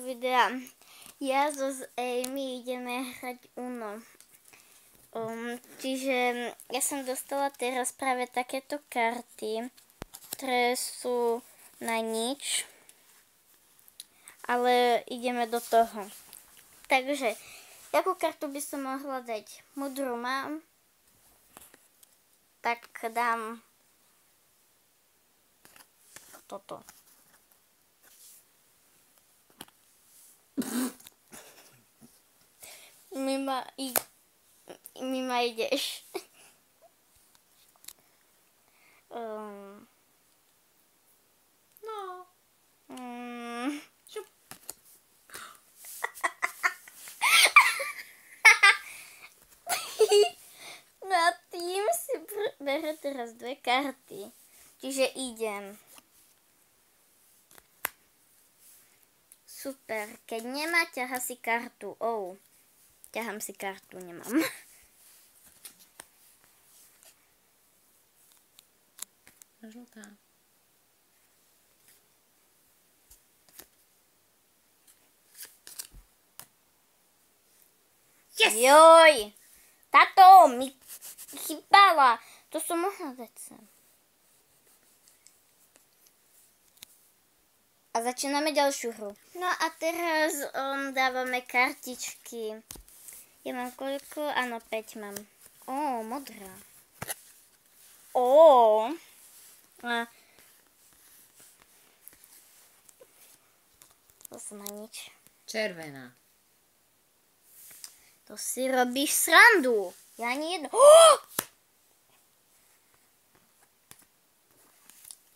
videa. Ja so s Amy ideme hrať Uno. Čiže ja som dostala teraz práve takéto karty, ktoré sú na nič, ale ideme do toho. Takže, akú kartu by som mohla dať? Modrú mám, tak dám toto. Mima ideš. No. Šup. No a tým si bere teraz dve karty. Čiže idem. Super. Keď nemá, ťaha si kartu. Ťahám si kartu, nemám. Žltá. Yes! Joj! Táto mi chýbala. To som mohla dať sem. A začíname ďalšiu hru. No a teraz dávame kartičky. Ja mám koľko? Áno, 5 mám. Modrá. To som na nič. Červená. To si robíš srandu. Ja ani jedno.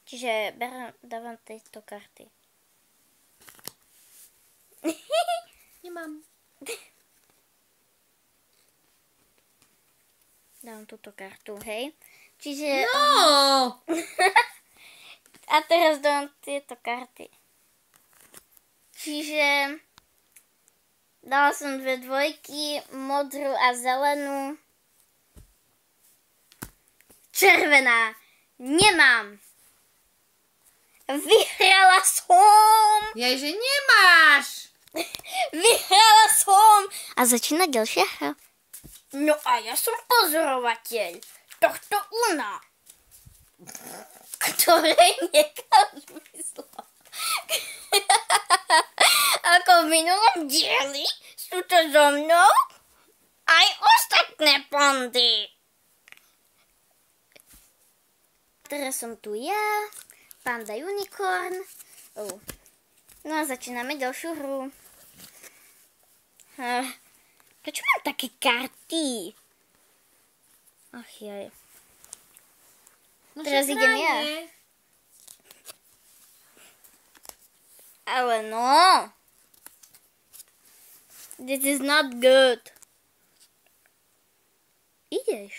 Čiže dávam tieto karty. Nemám. Dám túto kartu, hej. Čiže... No! A teraz dám tieto karty. Čiže... Dala som 2 dvojky, modrú a zelenú. Červená. Nemám. Vyhrala som. Jajže nemáš. Vyhrala som. A začína ďalšia hra. No a ja som pozorovateľ tohto Una, ktoré nekážu myslo. Ako v minulom dieli sú to so mnou aj ostatné pandy. Teraz som tu ja, panda unicorn. No a začíname ďalšiu hru. Prečo mám také karty? Ach jaj. No teraz idem ja. Ale no. This is not good. Ideš.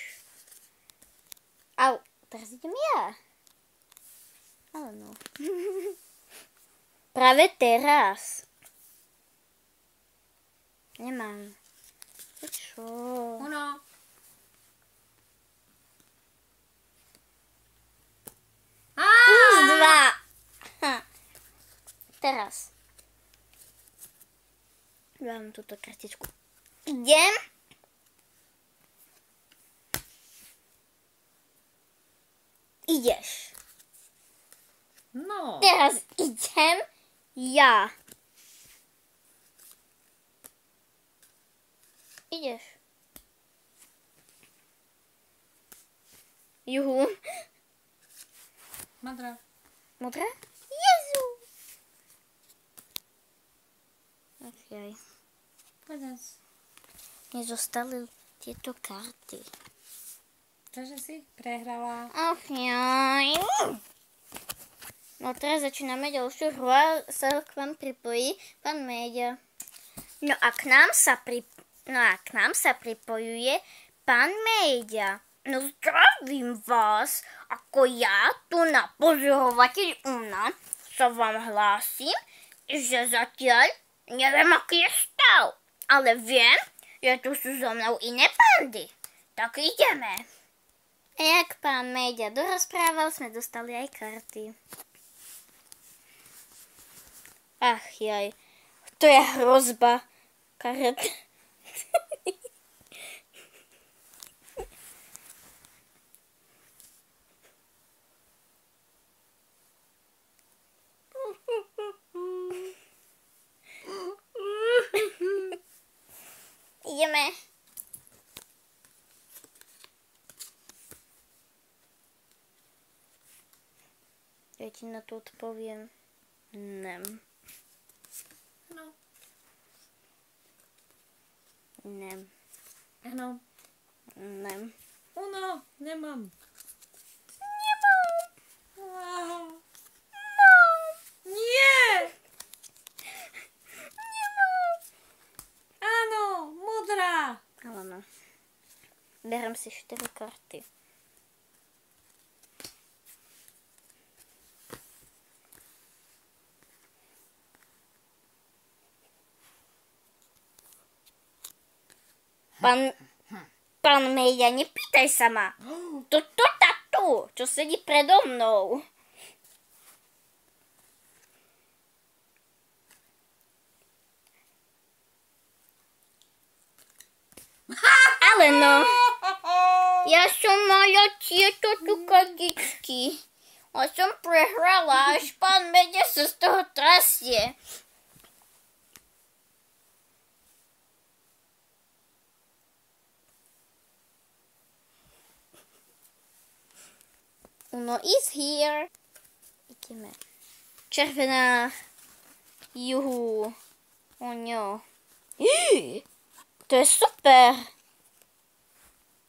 Teraz idem ja. Ale no. Práve teraz. Nemám. Čo? Uno. Plus 2. Teraz. Dám túto kartičku. Idem. Ideš. No. Teraz idem ja. Ideš. Juhu. Modrá. Modrá? Jezu. Ach jaj. Povedz. Mne zostali tieto karty. Takže si prehrala. Ach jaj. No teraz začíname ďalšiu hru a sa k vám pripojí pán Méďa. No a k nám sa pripojuje pán Méďa. No zdravím vás, ako ja tu na pozorovateľ Una sa vám hlásim, že zatiaľ neviem, aký je stav, ale viem, že tu sú so mnou iné pandy. Tak ideme. A jak pán Méďa dorozprával, sme dostali aj karty. Ach jaj, To je hrozba. Karet. Ideme. Ja ti na to odpoviem. Nem. No. Nem. Áno. Nem. Uno, nemám. Nemám. Wow. Mám. Nie! Nemám. Áno, modrá. Áno. Berem si 4 karty. Pán Mejďa, nepýtaj sa ma. Toto tu, čo sedí predo mnou. Ale no, ja som mala tieto tu kartičky. A som prehrala, až pán Mejďa sa z toho trasie. Uno is here. Ideme. Červená. Juhu. Oňo. To je super.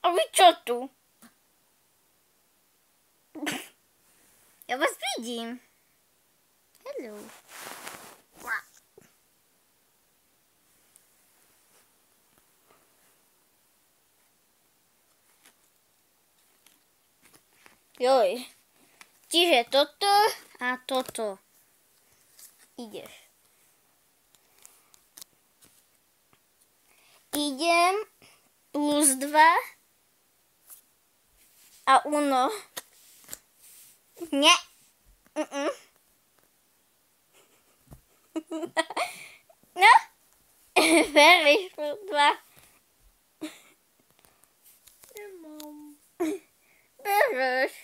A vy čo tu? Ja vás vidím. Hello. Joj. Čiže toto a toto. Ideš. Idem +2 a uno. Nie. No. Veríš +2. Nemám. Bereš.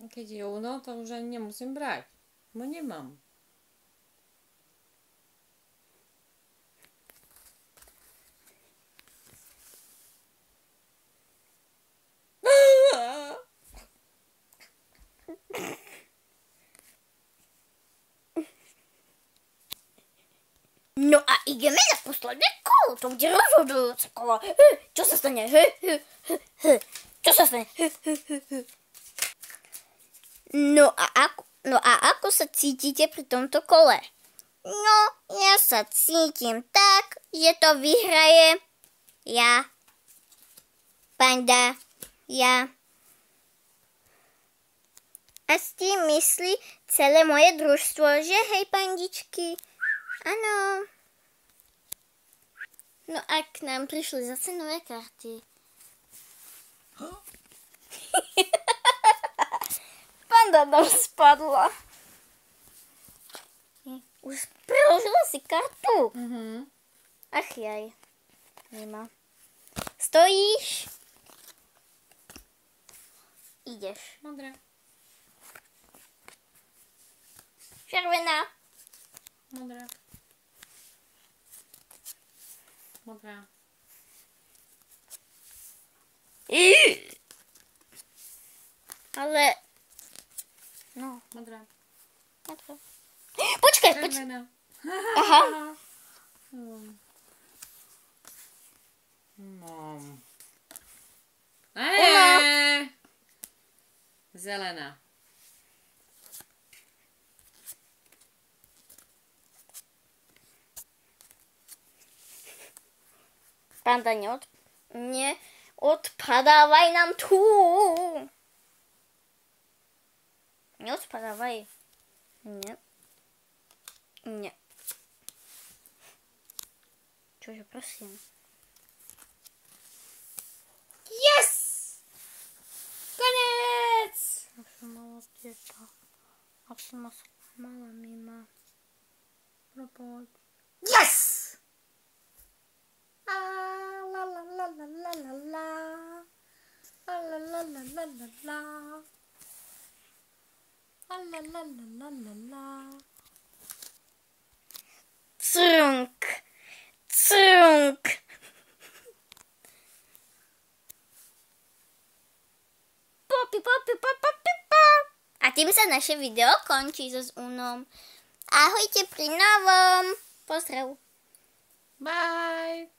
Keď je uno, to už ani nemusím brať. Bo nemám. No a ideme na posledné kolo, to bude rozhodujúce kolo. Čo sa stane? Čo sa stane? No a ako sa cítite pri tomto kole? No, ja sa cítim tak, že to vyhraje ja, Panda, ja. A s tým myslí celé moje družstvo, že hej, pandičky? Áno. No a k nám prišli zase nové karty. Panda nám spadla. Už preložila si kartu. Ach jaj. Nemá. Stojíš? Ideš. Modrá. Červená. Modrá. Modrá. Ale... No. Modrá. Počkaj, Červená. Aha. Mám. Uno. Zelená. Panda, neodpadávaj nám tu. Neodpadávaj. Nie. Nie. Čože, prosím. Yes! Konec! Ja som mala tieto. A som ma sklamala, mima. Propoď. Yes! la. La la la la la la. Crunk. Crunk. Popi, popi, popi, popi. A tým sa naše video končí so Unom. Ahojte pri novom. Pozdrav. Bye.